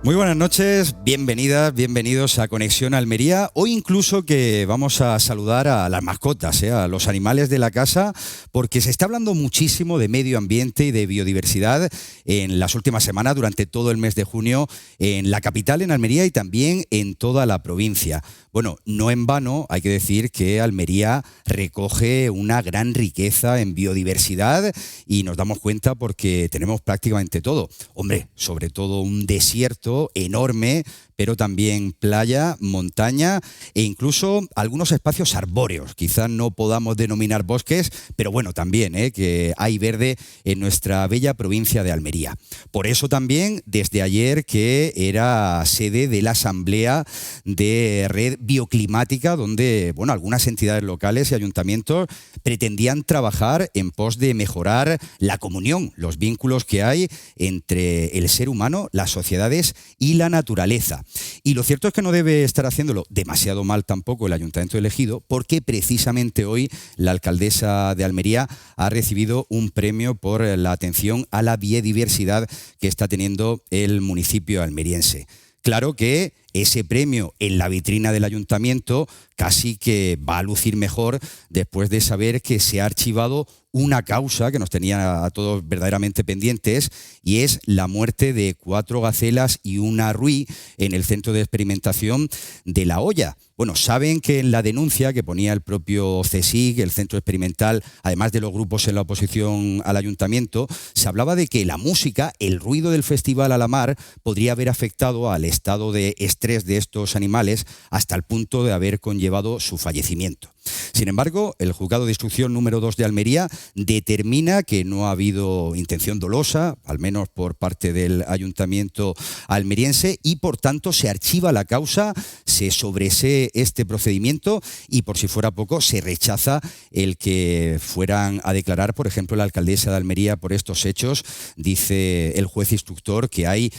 Muy buenas noches, bienvenidas, bienvenidos a Conexión Almería. Hoy incluso que vamos a saludar a las mascotas, a los animales de la casa, porque se está hablando muchísimo de medio ambiente y de biodiversidad en las últimas semanas, durante todo el mes de junio, en la capital, en Almería, y también en toda la provincia. Bueno, no en vano hay que decir que Almería recoge una gran riqueza en biodiversidad y nos damos cuenta porque tenemos prácticamente todo. Hombre, sobre todo un desierto enorme, pero también playa, montaña e incluso algunos espacios arbóreos. Quizás no podamos denominar bosques, pero bueno, también que hay verde en nuestra bella provincia de Almería. Por eso también, desde ayer que era sede de la Asamblea de Red Bioclimática, donde algunas entidades locales y ayuntamientos pretendían trabajar en pos de mejorar la comunión, los vínculos que hay entre el ser humano, las sociedades y la naturaleza. Y lo cierto es que no debe estar haciéndolo demasiado mal tampoco el Ayuntamiento de Ejido, porque precisamente hoy la alcaldesa de Almería ha recibido un premio por la atención a la biodiversidad que está teniendo el municipio almeriense. Claro que ese premio en la vitrina del ayuntamiento casi que va a lucir mejor después de saber que se ha archivado una causa que nos tenía a todos verdaderamente pendientes, y es la muerte de 4 gacelas y una ruí en el centro de experimentación de La Hoya. Bueno, saben que en la denuncia que ponía el propio CSIC, el centro experimental, además de los grupos en la oposición al ayuntamiento, se hablaba de que la música, el ruido del Festival a la Mar, podría haber afectado al estado de estrés de estos animales hasta el punto de haber conllevado su fallecimiento. Sin embargo, el Juzgado de Instrucción número 2 de Almería determina que no ha habido intención dolosa, al menos por parte del ayuntamiento almeriense, y por tanto se archiva la causa, se sobresee este procedimiento y, por si fuera poco, se rechaza el que fueran a declarar, por ejemplo, la alcaldesa de Almería por estos hechos. Dice el juez instructor que hay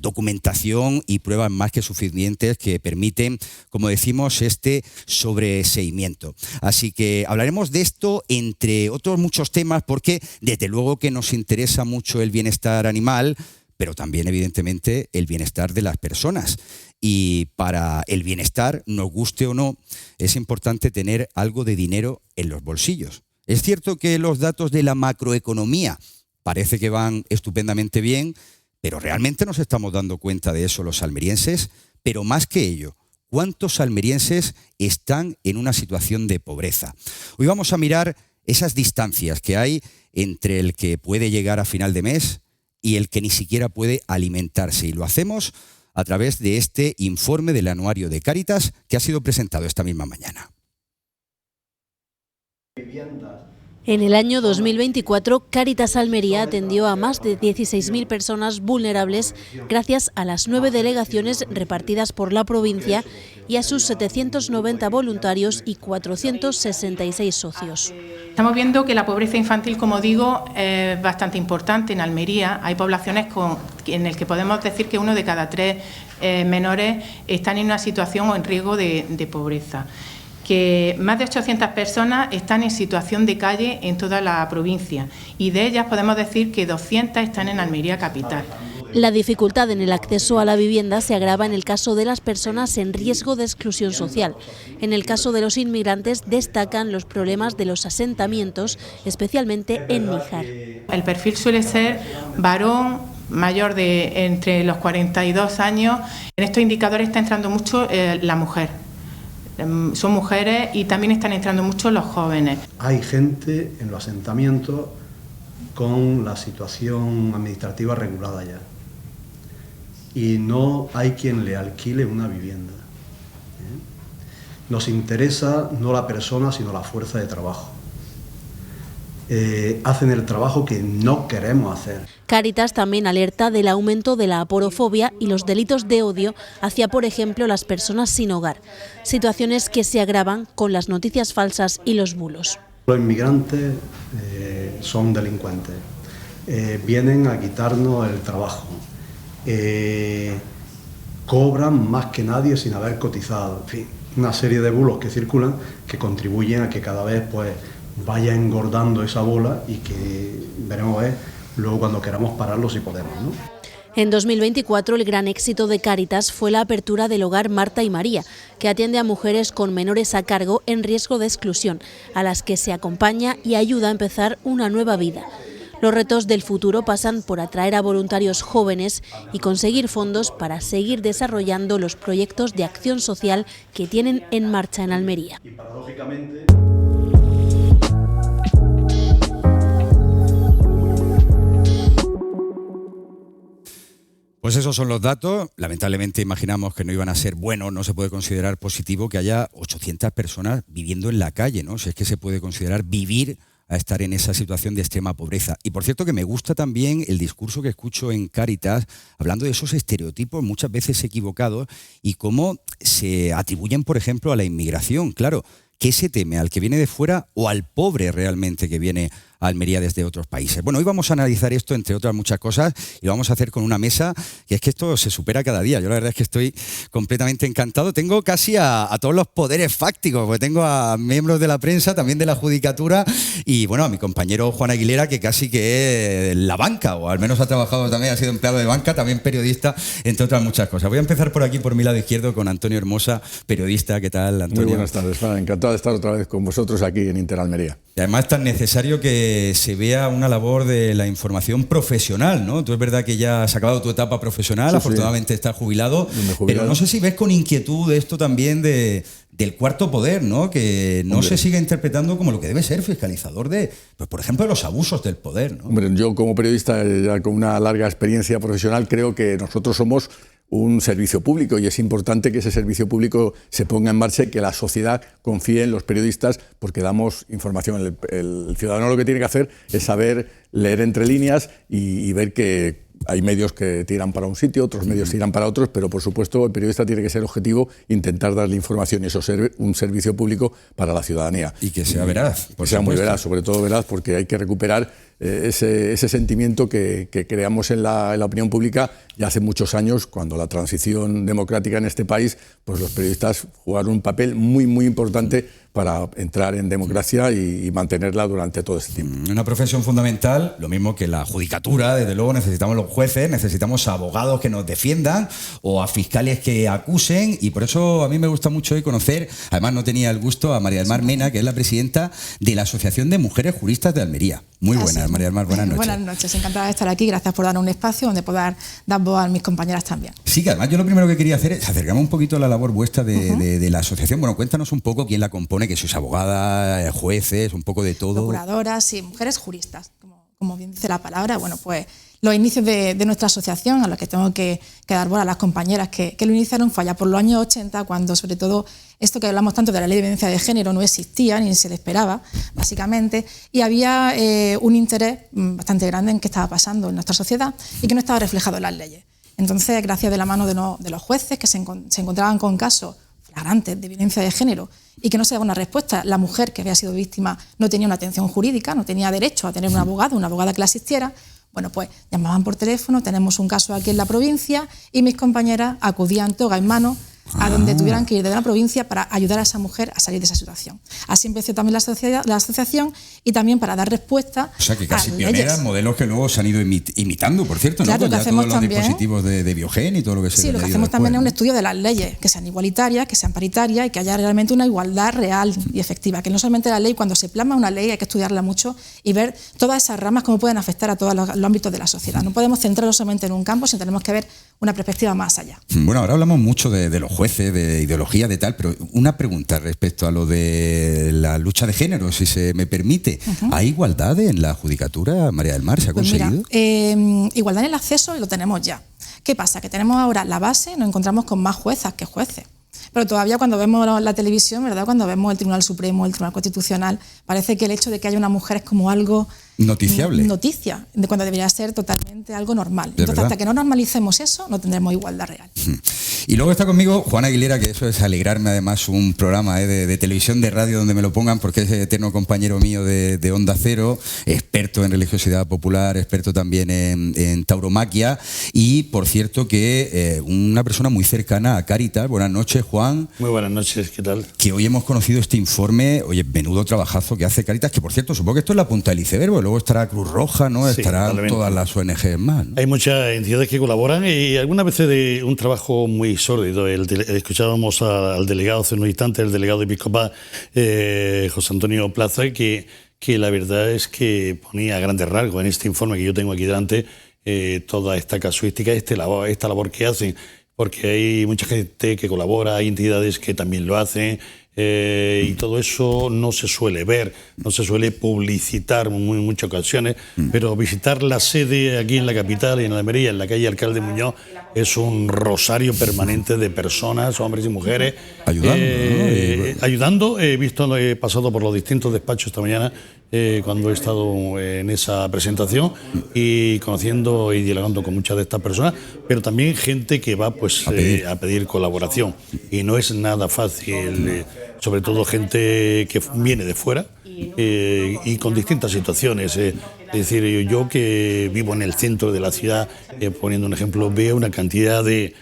documentación y pruebas más que suficientes que permiten, como decimos, este sobreseimiento. Así que hablaremos de esto, entre otros muchos temas, porque desde luego que nos interesa mucho el bienestar animal, pero también evidentemente el bienestar de las personas. Y para el bienestar, nos guste o no, es importante tener algo de dinero en los bolsillos. Es cierto que los datos de la macroeconomía parece que van estupendamente bien, pero ¿realmente nos estamos dando cuenta de eso los almerienses? Pero más que ello, ¿cuántos almerienses están en una situación de pobreza? Hoy vamos a mirar esas distancias que hay entre el que puede llegar a final de mes y el que ni siquiera puede alimentarse. Y lo hacemos a través de este informe del anuario de Cáritas que ha sido presentado esta misma mañana. En el año 2024, Cáritas Almería atendió a más de 16.000 personas vulnerables gracias a las 9 delegaciones repartidas por la provincia y a sus 790 voluntarios y 466 socios. Estamos viendo que la pobreza infantil, como digo, es bastante importante en Almería. Hay poblaciones en las que podemos decir que 1 de cada 3 menores están en una situación o en riesgo de pobreza. Que más de 800 personas están en situación de calle en toda la provincia y de ellas podemos decir que 200 están en Almería capital. La dificultad en el acceso a la vivienda se agrava en el caso de las personas en riesgo de exclusión social. En el caso de los inmigrantes destacan los problemas de los asentamientos, especialmente en Níjar. El perfil suele ser varón, mayor de entre los 42 años. En estos indicadores está entrando mucho la mujer. Son mujeres y también están entrando mucho los jóvenes. Hay gente en los asentamientos con la situación administrativa regulada ya y no hay quien le alquile una vivienda. Nos interesa no la persona sino la fuerza de trabajo. Hacen el trabajo que no queremos hacer. Cáritas también alerta del aumento de la aporofobia y los delitos de odio hacia, por ejemplo, las personas sin hogar, situaciones que se agravan con las noticias falsas y los bulos. Los inmigrantes son delincuentes, vienen a quitarnos el trabajo, cobran más que nadie sin haber cotizado, en fin, una serie de bulos que circulan que contribuyen a que cada vez vaya engordando esa bola y que veremos luego cuando queramos pararlo si podemos, ¿no? En 2024, el gran éxito de Cáritas fue la apertura del hogar Marta y María, que atiende a mujeres con menores a cargo en riesgo de exclusión, a las que se acompaña y ayuda a empezar una nueva vida. Los retos del futuro pasan por atraer a voluntarios jóvenes y conseguir fondos para seguir desarrollando los proyectos de acción social que tienen en marcha en Almería. Y paradójicamente... Pues esos son los datos. Lamentablemente imaginamos que no iban a ser buenos, no se puede considerar positivo que haya 800 personas viviendo en la calle, ¿no? Si es que se puede considerar vivir a estar en esa situación de extrema pobreza. Y por cierto que me gusta también el discurso que escucho en Cáritas, hablando de esos estereotipos muchas veces equivocados y cómo se atribuyen, por ejemplo, a la inmigración. Claro, ¿qué se teme? ¿Al que viene de fuera o al pobre realmente que viene a Almería desde otros países? Bueno, hoy vamos a analizar esto, entre otras muchas cosas, y lo vamos a hacer con una mesa, y es que esto se supera cada día. Yo la verdad es que estoy completamente encantado. Tengo casi a todos los poderes fácticos, porque tengo a miembros de la prensa, también de la judicatura, y bueno, a mi compañero Juan Aguilera, que casi que es la banca, o al menos ha trabajado también, ha sido empleado de banca, también periodista, entre otras muchas cosas. Voy a empezar por aquí, por mi lado izquierdo, con Antonio Hermosa, periodista. ¿Qué tal, Antonio? Muy buenas tardes, Fran. Encantado de estar otra vez con vosotros aquí en Interalmería. Y además es tan necesario que se vea una labor de la información profesional, ¿no? Tú es verdad que ya has acabado tu etapa profesional, sí, afortunadamente estás jubilado, pero no sé si ves con inquietud esto también del cuarto poder, ¿no? Que no se sigue interpretando como lo que debe ser fiscalizador de, pues, por ejemplo, de los abusos del poder, ¿no? Hombre, yo como periodista ya con una larga experiencia profesional creo que nosotros somos un servicio público y es importante que ese servicio público se ponga en marcha y que la sociedad confíe en los periodistas porque damos información. El ciudadano lo que tiene que hacer es saber leer entre líneas y ver que hay medios que tiran para un sitio, otros medios tiran para otros, pero por supuesto el periodista tiene que ser objetivo, intentar darle información y eso ser un servicio público para la ciudadanía. Y que sea veraz. Que sea muy veraz, sobre todo veraz, porque hay que recuperar ese sentimiento que creamos en la opinión pública ya hace muchos años, cuando la transición democrática en este país, pues los periodistas jugaron un papel muy, muy importante para entrar en democracia y mantenerla durante todo este tiempo. Una profesión fundamental, lo mismo que la judicatura, desde luego necesitamos los jueces, necesitamos abogados que nos defiendan o a fiscales que acusen, y por eso a mí me gusta mucho hoy conocer, además no tenía el gusto, a María del Mar Mena, que es la presidenta de la Asociación de Mujeres Juristas de Almería. Muy buenas, María del Mar, buenas noches. Buenas noches, encantada de estar aquí, gracias por darnos un espacio donde poder dar voz a mis compañeras también. Sí, que además yo lo primero que quería hacer es acercarme un poquito a la labor vuestra de la asociación. Bueno, cuéntanos un poco quién la compone, que sois abogada, jueces, un poco de todo. Procuradoras y mujeres juristas, como bien dice la palabra. Bueno, pues los inicios de nuestra asociación, a los que tengo que dar voz a las compañeras que lo iniciaron, fue allá por los años 80, cuando sobre todo esto que hablamos tanto de la ley de violencia de género no existía ni se le esperaba, básicamente, y había un interés bastante grande en qué estaba pasando en nuestra sociedad y que no estaba reflejado en las leyes. Entonces, gracias de la mano de los jueces que se encontraban con casos flagrantes de violencia de género y que no se daba una respuesta, la mujer que había sido víctima no tenía una atención jurídica, no tenía derecho a tener un abogado, una abogada que la asistiera. Bueno, pues llamaban por teléfono, tenemos un caso aquí en la provincia y mis compañeras acudían toga en mano a donde tuvieran que ir de la provincia para ayudar a esa mujer a salir de esa situación. Así empezó también la asociación y también para dar respuesta. O sea, que casi pioneras, modelos que luego se han ido imitando, por cierto, claro, ¿no? Pues todos los dispositivos de Biogen y todo lo que se sí, lo que hacemos también es un estudio de las leyes, que sean igualitarias, que sean paritarias y que haya realmente una igualdad real y efectiva. Que no solamente la ley, cuando se plasma una ley hay que estudiarla mucho y ver todas esas ramas cómo pueden afectar a todos los ámbitos de la sociedad. No podemos centrarnos solamente en un campo, sino tenemos que ver una perspectiva más allá. Bueno, ahora hablamos mucho de los jueces, de ideología, de tal, pero una pregunta respecto a lo de la lucha de género, si se me permite. ¿Hay igualdad en la judicatura, María del Mar? ¿Se ha conseguido? Mira, igualdad en el acceso lo tenemos ya. ¿Qué pasa? Que tenemos ahora la base, nos encontramos con más juezas que jueces. Pero todavía cuando vemos la televisión, ¿verdad? Cuando vemos el Tribunal Supremo, el Tribunal Constitucional, parece que el hecho de que haya una mujer es como algo noticiable. Noticia, cuando debería ser totalmente algo normal. Entonces, hasta que no normalicemos eso, no tendremos igualdad real. Y luego está conmigo Juan Aguilera, que eso es alegrarme, además, un programa de televisión, de radio, donde me lo pongan, porque es eterno compañero mío de Onda Cero, experto en religiosidad popular, experto también en tauromaquia, y por cierto que una persona muy cercana a Cáritas. Buenas noches, Juan. Muy buenas noches, ¿qué tal? Que hoy hemos conocido este informe, oye, menudo trabajazo que hace Cáritas, que por cierto, supongo que esto es la punta del iceberg, luego estará Cruz Roja, ¿no? Sí, estarán todas las ONG más, ¿no? Hay muchas entidades que colaboran y algunas veces de un trabajo muy sórdido. Escuchábamos al delegado hace unos instantes, el delegado episcopal José Antonio Plaza, que la verdad es que ponía a grandes rasgos en este informe que yo tengo aquí delante toda esta casuística, esta labor que hacen, porque hay mucha gente que colabora, hay entidades que también lo hacen. Y todo eso no se suele ver, no se suele publicitar en muchas ocasiones, pero visitar la sede aquí en la capital y en Almería, en la calle Alcalde Muñoz, es un rosario permanente de personas, hombres y mujeres, ayudando. He pasado por los distintos despachos esta mañana cuando he estado en esa presentación y conociendo y dialogando con muchas de estas personas, pero también gente que va pues a pedir colaboración, y no es nada fácil, sobre todo gente que viene de fuera y con distintas situaciones. Es decir, yo que vivo en el centro de la ciudad, poniendo un ejemplo, veo una cantidad de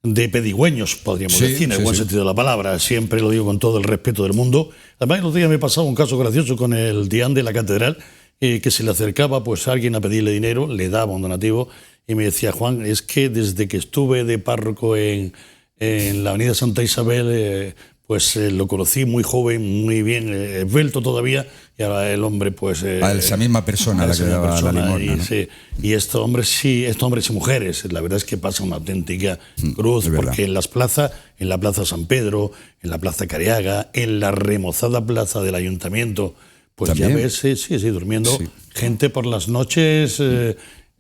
pedigüeños, podríamos decir, en el buen sentido de la palabra. Siempre lo digo con todo el respeto del mundo. Además, el otro día me he pasado un caso gracioso con el deán de la catedral, que se le acercaba pues a alguien a pedirle dinero, le daba un donativo y me decía: Juan, es que desde que estuve de párroco en la avenida Santa Isabel, pues lo conocí muy joven, muy bien, esbelto todavía, y ahora el hombre pues... a esa misma persona a la que daba la limosna, ¿no? Sí, y estos hombres y mujeres, la verdad es que pasa una auténtica cruz, porque en las plazas, en la Plaza San Pedro, en la Plaza Careaga, en la remozada plaza del Ayuntamiento, pues ¿también? Ya ves, sí, durmiendo gente por las noches...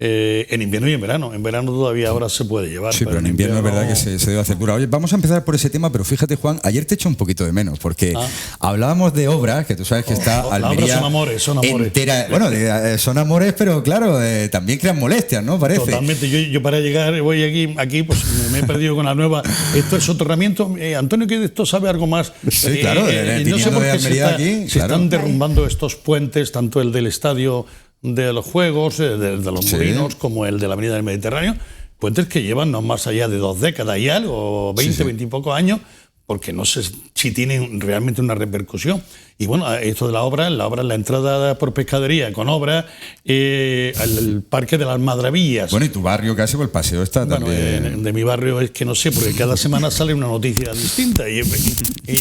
en invierno y en verano. En verano todavía ahora se puede llevar. Sí, pero en invierno es verdad que se debe hacer dura. Oye, vamos a empezar por ese tema, pero fíjate, Juan, ayer te echo un poquito de menos, porque hablábamos de obras, que tú sabes que está Almería son amores. Entera. Bueno, son amores, pero claro, también crean molestias, ¿no? Parece. Totalmente. Yo para llegar, voy aquí pues me he perdido con la nueva. Esto es soterramiento. Antonio, que de esto sabe algo más. Sí, claro, no sé por qué se están derrumbando estos puentes, tanto el del estadio de los Juegos, de los Molinos, como el de la Avenida del Mediterráneo, puentes que llevan no más allá de 2 décadas y algo, 20 y pocos años, porque no sé si tienen realmente una repercusión. Y bueno, esto de la obra, la entrada por pescadería con obra, el Parque de las Madravillas. Bueno, y tu barrio casi, por el paseo está también. De mi barrio es que no sé, porque cada semana sale una noticia distinta. Y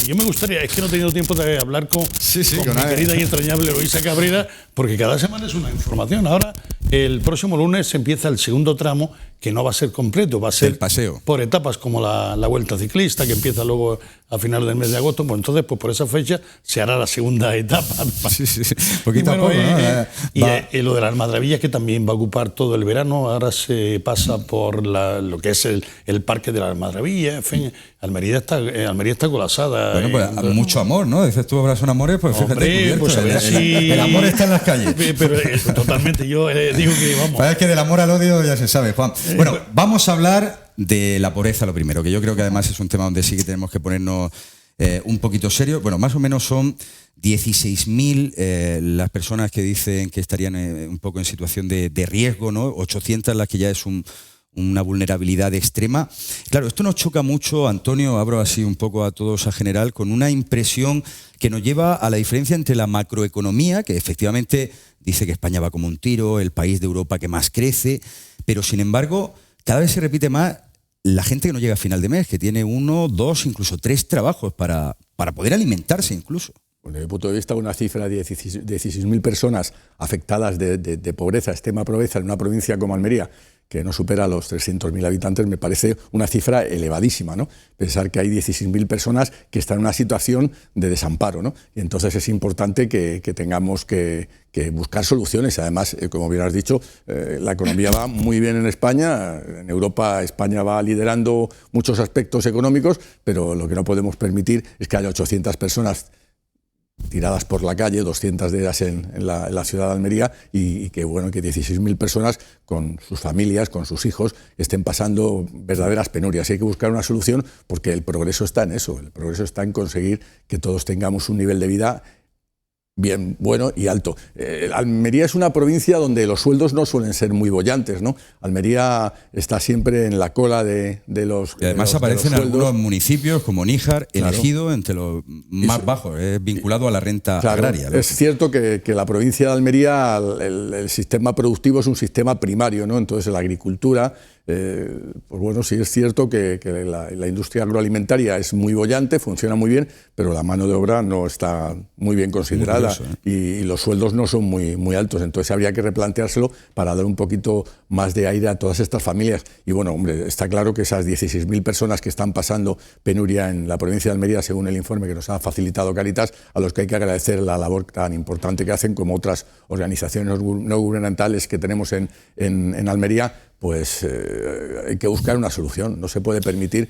yo me gustaría, es que no he tenido tiempo de hablar con mi querida y entrañable Luisa Cabrera, porque cada semana es una información. Ahora, el próximo lunes empieza el segundo tramo, que no va a ser completo, va a ser el paseo por etapas, como la vuelta ciclista, que empieza luego a final del mes de agosto. Pues entonces, pues por esa fecha se hará la segunda etapa. Poquito a poco, ¿no? Y lo de las Madravillas, que también va a ocupar todo el verano. Ahora se pasa por lo que es el Parque de las Madravillas. En fin, Almería está colapsada. Bueno, pues mucho amor, ¿no? Dices tú, obras son amores, pues fíjate. Hombre, pues a ver el amor está en las calles. Pero totalmente, yo digo que vamos. Es que del amor al odio ya se sabe, Juan. Bueno, vamos a hablar de la pobreza lo primero, que yo creo que además es un tema donde sí que tenemos que ponernos un poquito serios. Bueno, más o menos son 16.000 las personas que dicen que estarían un poco en situación de riesgo, ¿no? 800 las que ya es una vulnerabilidad extrema. Claro, esto nos choca mucho, Antonio, abro así un poco a todos a general, con una impresión que nos lleva a la diferencia entre la macroeconomía, que efectivamente dice que España va como un tiro, el país de Europa que más crece, pero sin embargo cada vez se repite más la gente que no llega a final de mes, que tiene 1, 2, incluso 3 trabajos para poder alimentarse incluso. Bueno, desde mi punto de vista, una cifra de 16.000 personas afectadas de pobreza, extrema pobreza, en una provincia como Almería, que no supera los 300.000 habitantes, me parece una cifra elevadísima, ¿no? Pensar que hay 16.000 personas que están en una situación de desamparo, ¿no? Y entonces es importante que tengamos que buscar soluciones. Además, como bien has dicho, la economía va muy bien en España. En Europa, España va liderando muchos aspectos económicos, pero lo que no podemos permitir es que haya 800 personas tiradas por la calle, 200 de ellas en la ciudad de Almería, y que bueno, que 16.000 personas con sus familias, con sus hijos, estén pasando verdaderas penurias. Y hay que buscar una solución, porque el progreso está en eso, el progreso está en conseguir que todos tengamos un nivel de vida bien, bueno y alto. Almería es una provincia donde los sueldos no suelen ser muy bollantes, ¿no? Almería está siempre en la cola de los y además aparecen algunos municipios como Níjar, elegido entre los más bajos, vinculado a la renta agraria, ¿no? Es cierto que la provincia de Almería, el sistema productivo es un sistema primario, ¿no? Entonces la agricultura, pues bueno, sí es cierto que la industria agroalimentaria es muy bollante, funciona muy bien, pero la mano de obra no está muy bien considerada. Y los sueldos no son muy altos, entonces habría que replanteárselo para dar un poquito más de aire a todas estas familias. Y bueno, hombre, está claro que esas 16.000 personas que están pasando penuria en la provincia de Almería, según el informe que nos ha facilitado Cáritas, a los que hay que agradecer la labor tan importante que hacen, como otras organizaciones no gubernamentales que tenemos en Almería, pues hay que buscar una solución. No se puede permitir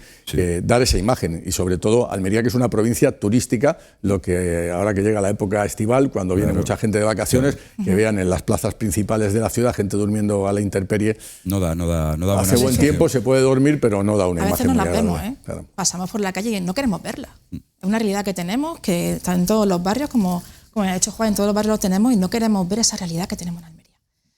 dar esa imagen. Y sobre todo Almería, que es una provincia turística, lo que ahora que llega la época estival, cuando viene mucha gente de vacaciones, que vean en las plazas principales de la ciudad gente durmiendo a la intemperie. No da Hace buen tiempo se puede dormir, pero no da una imagen muy agradable. A veces no la vemos, Claro. Pasamos por la calle y no queremos verla. Es una realidad que tenemos, que está en todos los barrios, como ha hecho Juan, en todos los barrios lo tenemos, y no queremos ver esa realidad que tenemos en Almería.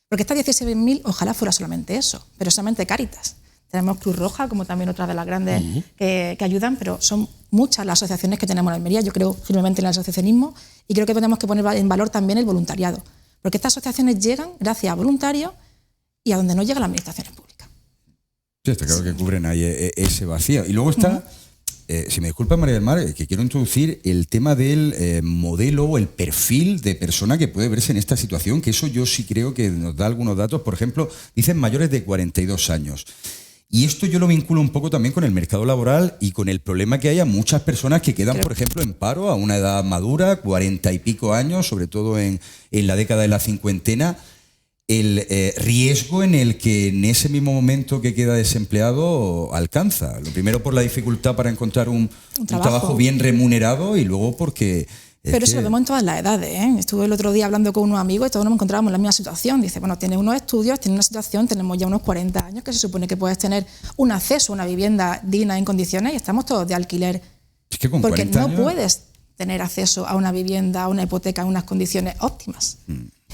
Porque estas 16.000 ojalá fuera solamente eso, pero solamente Cáritas. Tenemos Cruz Roja, como también otra de las grandes que ayudan, pero son muchas las asociaciones que tenemos en Almería. Yo creo firmemente en el asociacionismo y creo que tenemos que poner en valor también el voluntariado, porque estas asociaciones llegan gracias a voluntarios y a donde no llegan las administraciones públicas. Sí, está claro que cubren ahí ese vacío. Y luego está... si me disculpa, María del Mar, que quiero introducir el tema del modelo o el perfil de persona que puede verse en esta situación, que eso yo sí creo que nos da algunos datos. Por ejemplo, dicen mayores de 42 años. Y esto yo lo vinculo un poco también con el mercado laboral y con el problema que haya muchas personas que quedan, por ejemplo, en paro a una edad madura, 40 y pico años, sobre todo en la década de la cincuentena. El riesgo en el que en ese mismo momento que queda desempleado alcanza. Lo primero por la dificultad para encontrar un trabajo bien remunerado y luego porque... Pero eso lo vemos en todas las edades, ¿eh? Estuve el otro día hablando con unos amigos y todos nos encontrábamos en la misma situación. Dice, bueno, tienes unos estudios, tienes una situación, tenemos ya unos 40 años que se supone que puedes tener un acceso a una vivienda digna en condiciones y estamos todos de alquiler. Es que con porque 40 no años... puedes tener acceso a una vivienda, a una hipoteca en unas condiciones óptimas.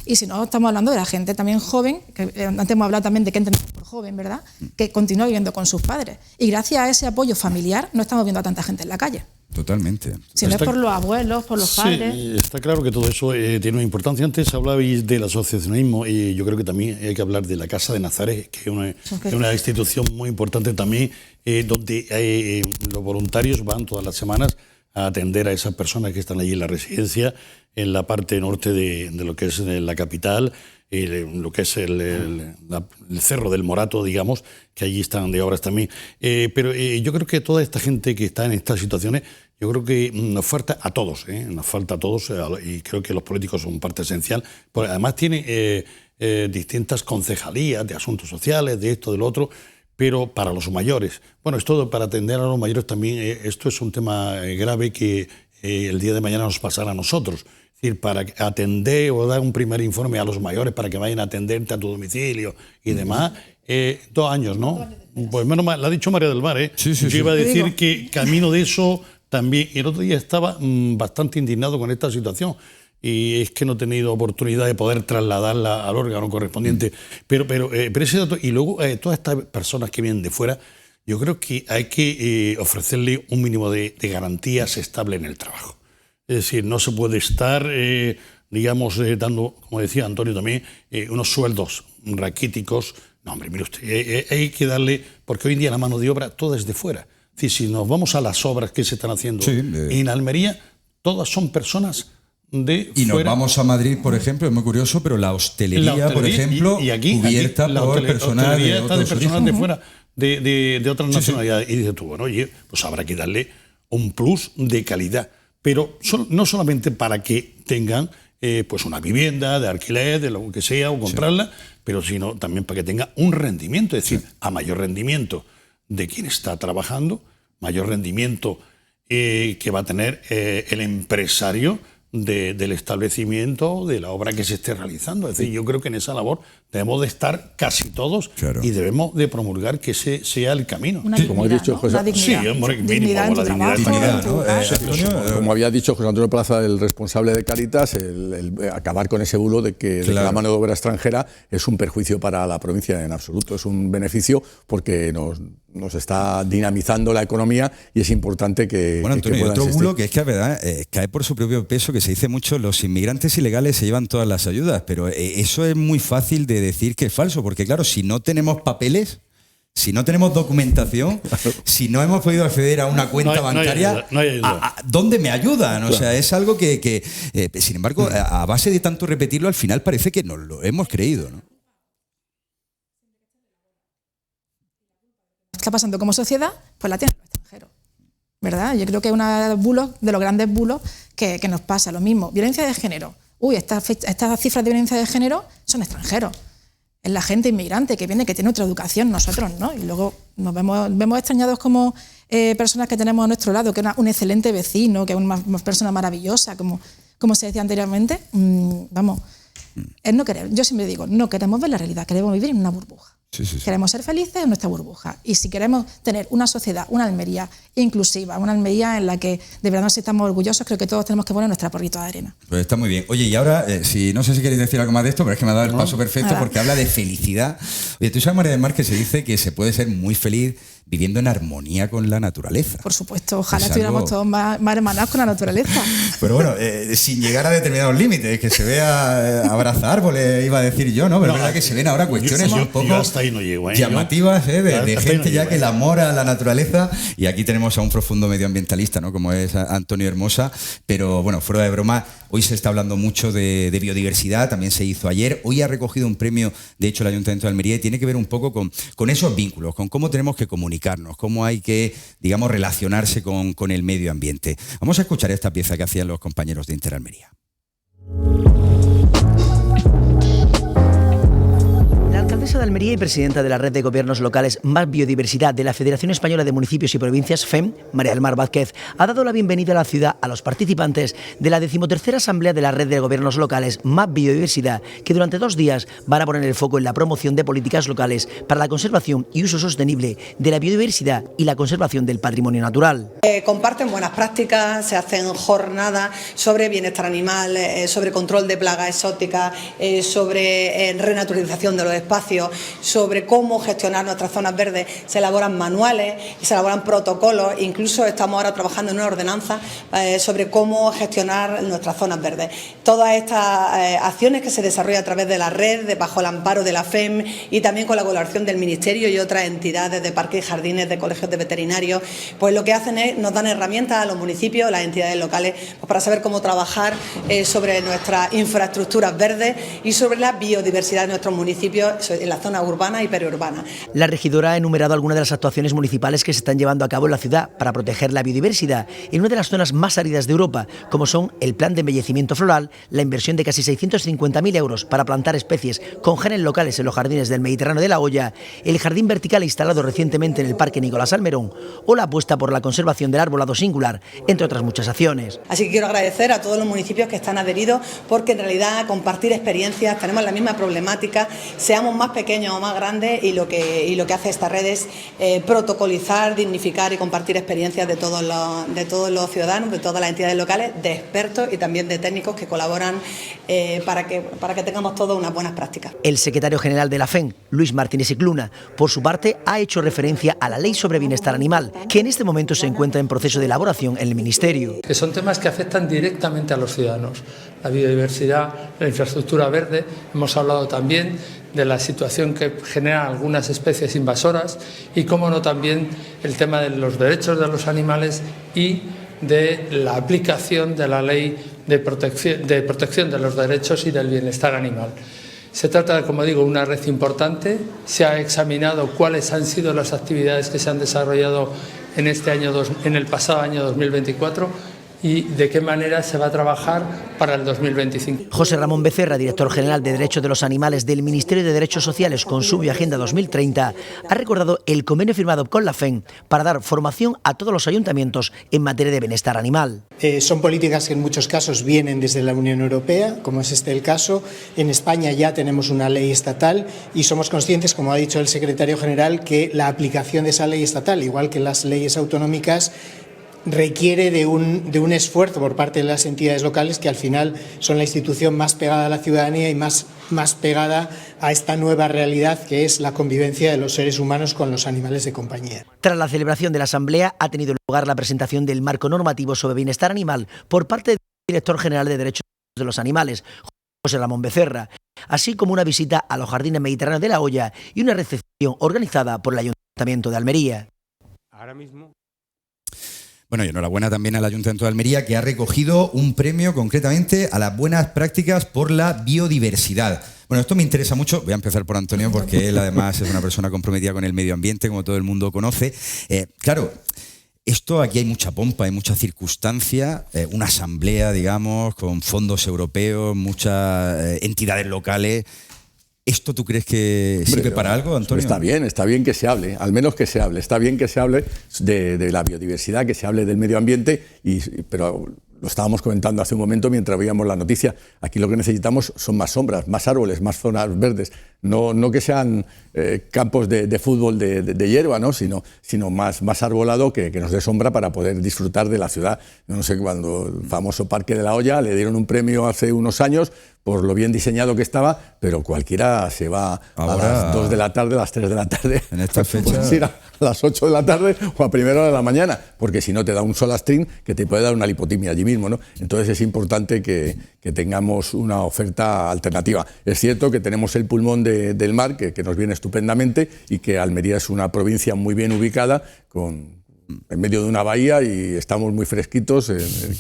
Y si no, estamos hablando de la gente también joven, que antes hemos hablado también de qué entendemos por joven, ¿verdad? Que continúa viviendo con sus padres. Y gracias a ese apoyo familiar no estamos viendo a tanta gente en la calle. Totalmente. Si no es por los abuelos, por los padres. Sí, está claro que todo eso tiene una importancia. Antes hablabais del asociacionismo y yo creo que también hay que hablar de la Casa de Nazaret, que es una institución muy importante también, donde los voluntarios van todas las semanas a atender a esas personas que están allí en la residencia, en la parte norte de lo que es la capital, lo que es el Cerro del Morato, digamos, que allí están de obras también. Pero yo creo que toda esta gente que está en estas situaciones, yo creo que nos falta a todos, y creo que los políticos son parte esencial, porque además tiene distintas concejalías de asuntos sociales, de esto, de lo otro, pero para los mayores. Bueno, esto para atender a los mayores también, esto es un tema grave que el día de mañana nos pasará a nosotros. Es decir, para atender o dar un primer informe a los mayores para que vayan a atenderte a tu domicilio y demás, 2 años, ¿no? Pues menos mal, lo ha dicho María del Mar, ¿eh? Sí. Yo iba a decir que camino de eso también, el otro día estaba bastante indignado con esta situación. Y es que no he tenido oportunidad de poder trasladarla al órgano correspondiente. Pero ese dato, y luego todas estas personas que vienen de fuera, yo creo que hay que ofrecerle un mínimo de garantías estables en el trabajo. Es decir, no se puede estar, dando, como decía Antonio también, unos sueldos raquíticos. No, hombre, mire usted, hay que darle, porque hoy en día la mano de obra toda es de fuera. Es decir, si nos vamos a las obras que se están haciendo en Almería, todas son personas de y fuera. Nos vamos a Madrid, por ejemplo, es muy curioso, pero la hostelería, por ejemplo, y aquí, cubierta por personas de fuera, de otras nacionalidades. Y dices tú, bueno, oye, pues habrá que darle un plus de calidad. Pero no solamente para que tengan pues una vivienda de alquiler, de lo que sea, o comprarla, pero sino también para que tenga un rendimiento. Es decir, a mayor rendimiento de quien está trabajando, mayor rendimiento que va a tener el empresario, del establecimiento, de la obra que se esté realizando. Es decir, yo creo que en esa labor debemos de estar casi todos, claro, y debemos de promulgar que ese sea el camino. Una dignidad, como ha dicho José, ¿no? Dignidad. Sí, hombre, mínimo, dignidad en tu trabajo, como había dicho José Antonio Plaza, el responsable de Cáritas, el acabar con ese bulo de que la mano de obra extranjera es un perjuicio para la provincia en absoluto. Es un beneficio porque nos está dinamizando la economía y es importante que Bueno, Antonio, que otro existir. bulo que es que, verdad, cae por su propio peso, que se dice mucho, los inmigrantes ilegales se llevan todas las ayudas, pero eso es muy fácil de decir que es falso, porque claro, si no tenemos papeles, si no tenemos documentación, si no hemos podido acceder a una cuenta bancaria, no hay ayuda. ¿Dónde me ayudan? O sea, es algo que sin embargo, a base de tanto repetirlo, al final parece que nos lo hemos creído, ¿no? Está pasando como sociedad, pues la tienen los extranjeros, ¿verdad? Yo creo que es uno de los grandes bulos que nos pasa. Lo mismo, violencia de género. Estas cifras de violencia de género son extranjeros. Es la gente inmigrante que viene, que tiene otra educación, nosotros no. Y luego nos vemos extrañados como personas que tenemos a nuestro lado, que es un excelente vecino, que es una persona maravillosa, como se decía anteriormente. Yo siempre digo, no queremos ver la realidad, queremos vivir en una burbuja. Sí. Queremos ser felices en nuestra burbuja. Y si queremos tener una sociedad, una Almería inclusiva, una Almería en la que de verdad nos estamos orgullosos, creo que todos tenemos que poner nuestra porrito de arena. Pues está muy bien. Oye, y ahora, no sé si queréis decir algo más de esto, pero es que me ha dado el paso perfecto porque habla de felicidad. Oye, tú sabes, María del Mar, que se dice que se puede ser muy feliz viviendo en armonía con la naturaleza. Por supuesto, ojalá estuviéramos todos más hermanados con la naturaleza. Pero bueno, sin llegar a determinados límites, que se vea abraza árboles, iba a decir yo, ¿no? Pero es verdad que se ven ahora cuestiones un poco llamativas, de gente ya que el amor a la naturaleza, y aquí tenemos a un profundo medioambientalista, ¿no? Como es Antonio Hermosa, pero bueno, fuera de broma, hoy se está hablando mucho de biodiversidad, también se hizo ayer, hoy ha recogido un premio, de hecho, el Ayuntamiento de Almería, y tiene que ver un poco con esos vínculos, con cómo tenemos que comunicarnos, cómo hay que, digamos, relacionarse con el medio ambiente. Vamos a escuchar esta pieza que hacían los compañeros de Interalmería. La alcaldesa de Almería y presidenta de la Red de Gobiernos Locales Más Biodiversidad de la Federación Española de Municipios y Provincias, FEM, María del Mar Vázquez, ha dado la bienvenida a la ciudad a los participantes de la 13ª Asamblea de la Red de Gobiernos Locales Más Biodiversidad, que durante 2 días van a poner el foco en la promoción de políticas locales para la conservación y uso sostenible de la biodiversidad y la conservación del patrimonio natural. Comparten buenas prácticas, se hacen jornadas sobre bienestar animal, sobre control de plagas exóticas, sobre renaturalización de los espacios, sobre cómo gestionar nuestras zonas verdes. Se elaboran manuales, se elaboran protocolos, incluso estamos ahora trabajando en una ordenanza sobre cómo gestionar nuestras zonas verdes. Todas estas acciones que se desarrollan a través de la red, bajo el amparo de la FEM y también con la colaboración del Ministerio y otras entidades de parques y jardines, de colegios de veterinarios, pues lo que hacen es nos dan herramientas a los municipios, las entidades locales, pues para saber cómo trabajar sobre nuestras infraestructuras verdes y sobre la biodiversidad de nuestros municipios en la zona urbana y periurbana. La regidora ha enumerado algunas de las actuaciones municipales que se están llevando a cabo en la ciudad para proteger la biodiversidad en una de las zonas más áridas de Europa, como son el plan de embellecimiento floral, la inversión de casi 650.000 euros para plantar especies con genes locales en los jardines del Mediterráneo de la Hoya, el jardín vertical instalado recientemente en el Parque Nicolás Salmerón o la apuesta por la conservación del arbolado singular, entre otras muchas acciones. Así que quiero agradecer a todos los municipios que están adheridos, porque en realidad compartir experiencias, tenemos la misma problemática, seamos más pequeños o más grandes, y lo que hace esta red es protocolizar, dignificar y compartir experiencias de todos los ciudadanos, de todas las entidades locales, de expertos y también de técnicos que colaboran para que tengamos todas unas buenas prácticas. El secretario general de la FEM, Luis Martínez Icluna, por su parte ha hecho referencia a la Ley sobre Bienestar Animal, que en este momento se encuentra en proceso de elaboración en el Ministerio. Que son temas que afectan directamente a los ciudadanos. La biodiversidad, la infraestructura verde, hemos hablado también de la situación que generan algunas especies invasoras y, cómo no, también el tema de los derechos de los animales y de la aplicación de la ley de protección de los derechos y del bienestar animal. Se trata, como digo, de una red importante. Se ha examinado cuáles han sido las actividades que se han desarrollado en el pasado año 2024 y de qué manera se va a trabajar para el 2025. José Ramón Becerra, director general de Derechos de los Animales del Ministerio de Derechos Sociales, Consumo y Agenda 2030, ha recordado el convenio firmado con la FEN para dar formación a todos los ayuntamientos en materia de bienestar animal. Son políticas que en muchos casos vienen desde la Unión Europea, como es este el caso. En España ya tenemos una ley estatal y somos conscientes, como ha dicho el secretario general, que la aplicación de esa ley estatal, igual que las leyes autonómicas, requiere de un esfuerzo por parte de las entidades locales, que al final son la institución más pegada a la ciudadanía y más pegada a esta nueva realidad que es la convivencia de los seres humanos con los animales de compañía. Tras la celebración de la Asamblea ha tenido lugar la presentación del marco normativo sobre bienestar animal por parte del director general de Derechos de los Animales, José Ramón Becerra, así como una visita a los jardines mediterráneos de La Hoya y una recepción organizada por el Ayuntamiento de Almería. Ahora mismo. Bueno, y enhorabuena también al Ayuntamiento de Almería, que ha recogido un premio concretamente a las buenas prácticas por la biodiversidad. Bueno, esto me interesa mucho. Voy a empezar por Antonio, porque él además es una persona comprometida con el medio ambiente, como todo el mundo conoce. Claro, esto aquí hay mucha pompa, hay mucha circunstancia, una asamblea, digamos, con fondos europeos, muchas entidades locales. ¿Esto tú crees que sirve para algo, Antonio? Está bien que se hable, al menos que se hable. Está bien que se hable de la biodiversidad, que se hable del medio ambiente, pero lo estábamos comentando hace un momento mientras veíamos la noticia. Aquí lo que necesitamos son más sombras, más árboles, más zonas verdes. No que sean campos de fútbol de hierba, ¿no? sino más arbolado que nos dé sombra para poder disfrutar de la ciudad. Yo no sé, cuando el famoso Parque de La Hoya le dieron un premio hace unos años por lo bien diseñado que estaba, pero cualquiera se va ahora, a las 2 de la tarde, a las 3 de la tarde. En esta fecha. Puedes ir a las 8 de la tarde o a primera hora de la mañana, porque si no te da un solastrín que te puede dar una lipotimia allí mismo, ¿no? Entonces es importante que tengamos una oferta alternativa. Es cierto que tenemos el pulmón del mar, que nos viene estupendamente, y que Almería es una provincia muy bien ubicada, en medio de una bahía, y estamos muy fresquitos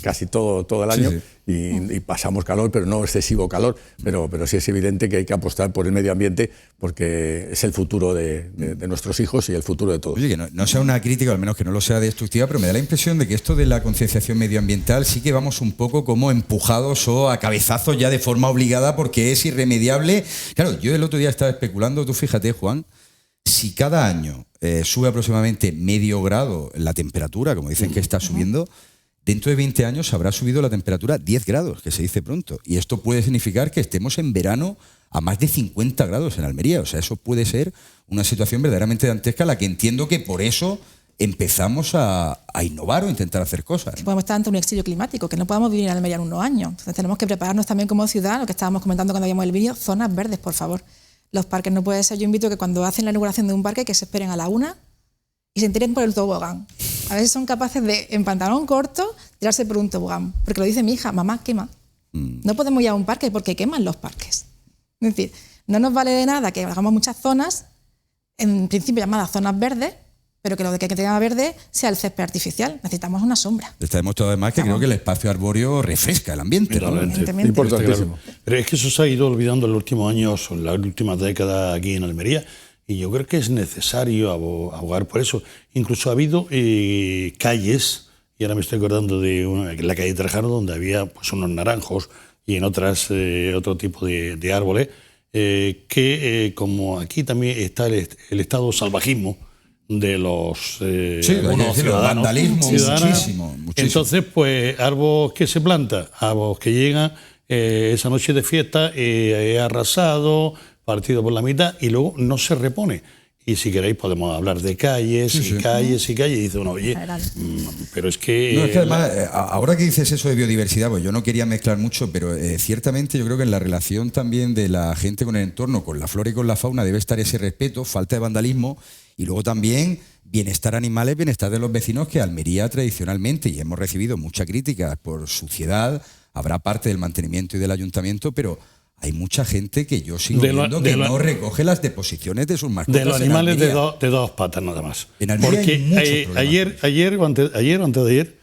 casi todo el año. Sí. Y pasamos calor, pero no excesivo calor, pero sí es evidente que hay que apostar por el medio ambiente, porque es el futuro de nuestros hijos y el futuro de todos. Oye, que no sea una crítica, al menos que no lo sea destructiva, pero me da la impresión de que esto de la concienciación medioambiental sí que vamos un poco como empujados o a cabezazos ya de forma obligada, porque es irremediable. Claro, yo el otro día estaba especulando, tú fíjate, Juan, si cada año sube aproximadamente medio grado la temperatura, como dicen que está subiendo, dentro de 20 años habrá subido la temperatura 10 grados, que se dice pronto. Y esto puede significar que estemos en verano a más de 50 grados en Almería. O sea, eso puede ser una situación verdaderamente dantesca, la que entiendo que por eso empezamos a innovar o intentar hacer cosas. Podemos estar ante un exilio climático, que no podamos vivir en Almería en unos años. Entonces tenemos que prepararnos también como ciudad, lo que estábamos comentando cuando veíamos el vídeo, zonas verdes, por favor. Los parques no puede ser. Yo invito a que cuando hacen la inauguración de un parque, que se esperen a la 1 y se tiren por el tobogán. A ver si son capaces de, en pantalón corto, tirarse por un tobogán. Porque lo dice mi hija, mamá, quema. No podemos ir a un parque porque queman los parques. Es decir, no nos vale de nada que hagamos muchas zonas, en principio llamadas zonas verdes, pero que lo de que tenga verde sea el césped artificial. Necesitamos una sombra. Está demostrado además que creo que el espacio arbóreo refresca el ambiente. Importantísimo. Pero es que eso se ha ido olvidando en los últimos años, en las últimas décadas aquí en Almería, y yo creo que es necesario abogar por eso. Incluso ha habido calles, y ahora me estoy acordando de la calle Trajano, donde había pues unos naranjos y en otras otro tipo de árboles, que como aquí también está el estado salvajismo de los ciudadanos, vandalismo, muchísimo. Entonces, pues, árboles que se plantan, árboles que llegan esa noche de fiesta, arrasado, partido por la mitad, y luego no se repone. Y si queréis podemos hablar de calles, calles, y dice uno, oye, pero es que... No, es que además, ahora que dices eso de biodiversidad, pues yo no quería mezclar mucho, pero ciertamente yo creo que en la relación también de la gente con el entorno, con la flora y con la fauna, debe estar ese respeto, falta de vandalismo, y luego también bienestar animal, bienestar de los vecinos, que Almería tradicionalmente, y hemos recibido mucha crítica por suciedad, habrá parte del mantenimiento y del ayuntamiento, pero hay mucha gente que yo sigo viendo que no recoge las deposiciones de sus mascotas. De los animales de dos patas nada más. En Almería porque ayer o antes de ayer,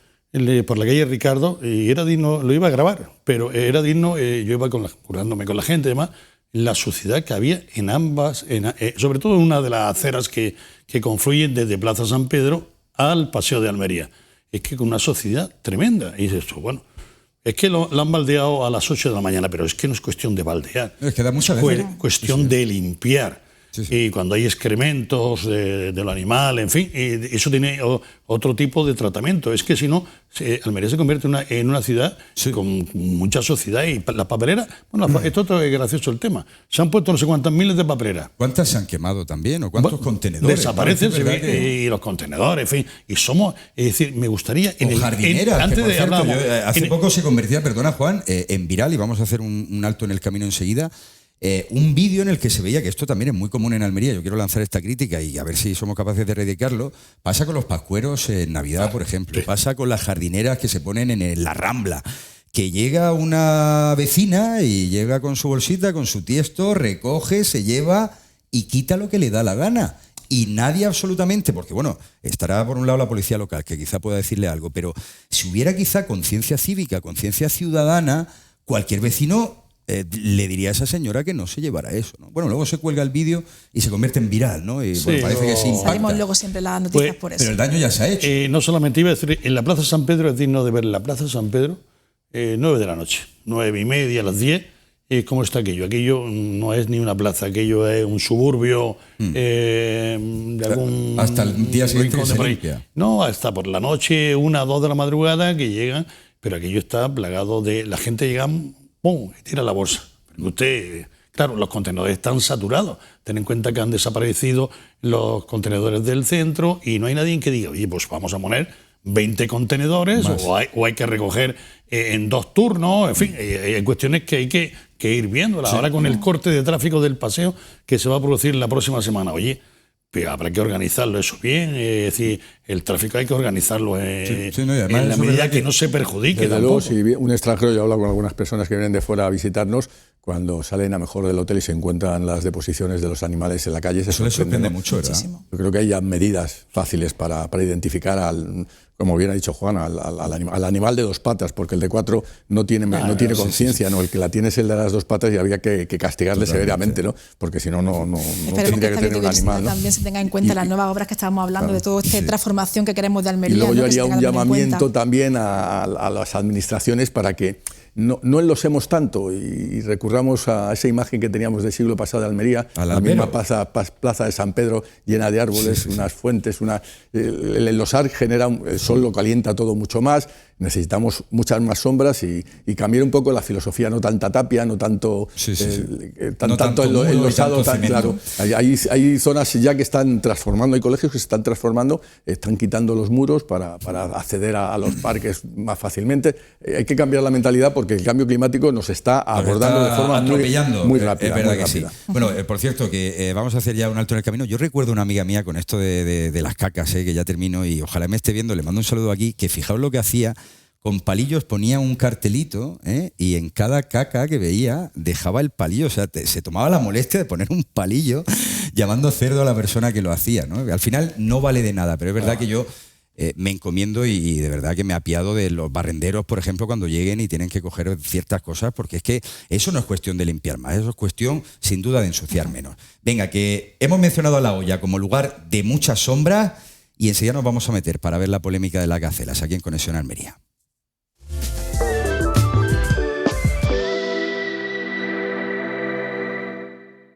por la calle Ricardo, y era digno, lo iba a grabar, pero era digno, yo iba curándome con la gente y demás, la suciedad que había en ambas, sobre todo en una de las aceras que confluyen desde Plaza San Pedro al Paseo de Almería. es que con una sociedad tremenda. Y dices tú, bueno, es que lo han baldeado a las 8 de la mañana, pero es que no es cuestión de baldear. Es que da mucha veces. Cuestión de limpiar. Y cuando hay excrementos de los animales, en fin, eso tiene otro tipo de tratamiento. Es que si no, Almería se convierte en una ciudad con mucha sociedad y la papelera. Bueno, esto es gracioso el tema. Se han puesto no sé cuántas miles de papeleras. ¿Cuántas se han quemado también? ¿O cuántos contenedores? Desaparecen y los contenedores, en fin. Y somos, es decir, me gustaría... jardineras, antes de hablar... Hace poco se convertía, perdona Juan, en viral, y vamos a hacer un alto en el camino enseguida. Un vídeo en el que se veía, que esto también es muy común en Almería, yo quiero lanzar esta crítica y a ver si somos capaces de erradicarlo. Pasa con los pascueros en Navidad, por ejemplo, pasa con las jardineras que se ponen en la Rambla, que llega una vecina y llega con su bolsita, con su tiesto, recoge, se lleva y quita lo que le da la gana. Y nadie absolutamente, porque bueno, estará por un lado la policía local, que quizá pueda decirle algo, pero si hubiera quizá conciencia cívica, conciencia ciudadana, cualquier vecino... le diría a esa señora que no se llevara eso, ¿no? Bueno, luego se cuelga el vídeo y se convierte en viral, ¿no? Y bueno, parece que sí impacta. Salimos luego siempre las noticias por eso. Pero el daño ya se ha hecho. No solamente iba a decir, en la Plaza San Pedro es digno de ver la Plaza San Pedro 9 de la noche, 9:30, a las 10. ¿Cómo está aquello? Aquello no es ni una plaza, aquello es un suburbio de algún... Hasta el día siguiente se limpia. No, hasta por la noche, 1 o 2 de la madrugada que llegan, pero aquello está plagado de... La gente llega... ¡pum! Y tira la bolsa. Pero usted, claro, los contenedores están saturados. Ten en cuenta que han desaparecido los contenedores del centro y no hay nadie que diga, oye, pues vamos a poner 20 contenedores o hay que recoger en 2 turnos. En fin, hay cuestiones que hay que ir viéndolas. Ahora con el corte de tráfico del paseo que se va a producir la próxima semana. Oye, pero habrá que organizarlo eso bien, es decir, el tráfico hay que organizarlo en la medida que no se perjudique. Desde luego, si un extranjero, yo he hablado con algunas personas que vienen de fuera a visitarnos, cuando salen a mejor del hotel y se encuentran las deposiciones de los animales en la calle, eso les sorprende mucho, ¿verdad? Muchísimo. Yo creo que hay ya medidas fáciles para identificar como bien ha dicho Juan, al animal de 2 patas, porque el de 4 no tiene conciencia, ¿no? El que la tiene es el de las 2 patas y habría que castigarle severamente, ¿no? Porque si no, no tendría que tener un animal, ¿no? También se tenga en cuenta las nuevas obras que estábamos hablando, de toda esta transformación que queremos de Almería. Y luego yo haría un llamamiento también a las administraciones para que no enlosemos tanto y recurramos a esa imagen que teníamos del siglo pasado de Almería, la misma plaza de San Pedro llena de árboles, unas fuentes, el enlosar genera, el sol lo calienta todo mucho más, necesitamos muchas más sombras y cambiar un poco la filosofía, no tanta tapia, no tanto tanto enlosado, tan claro. Hay zonas ya que están transformando, hay colegios que se están transformando, están quitando los muros para acceder a los parques más fácilmente. Hay que cambiar la mentalidad porque el cambio climático nos está abordando de forma muy rápida. Es verdad que sí. Bueno, por cierto, que vamos a hacer ya un alto en el camino. Yo recuerdo una amiga mía con esto de las cacas, que ya termino y ojalá me esté viendo, le mando un saludo aquí, que fijaos lo que hacía. Con palillos ponía un cartelito y en cada caca que veía dejaba el palillo. O sea, se tomaba la molestia de poner un palillo llamando cerdo a la persona que lo hacía, ¿no? Al final no vale de nada, pero es verdad que yo me encomiendo y de verdad que me apiado de los barrenderos, por ejemplo, cuando lleguen y tienen que coger ciertas cosas, porque es que eso no es cuestión de limpiar más, eso es cuestión sin duda de ensuciar menos. Venga, que hemos mencionado a La Hoya como lugar de muchas sombras y enseguida nos vamos a meter para ver la polémica de las gacelas aquí en Conexión Almería.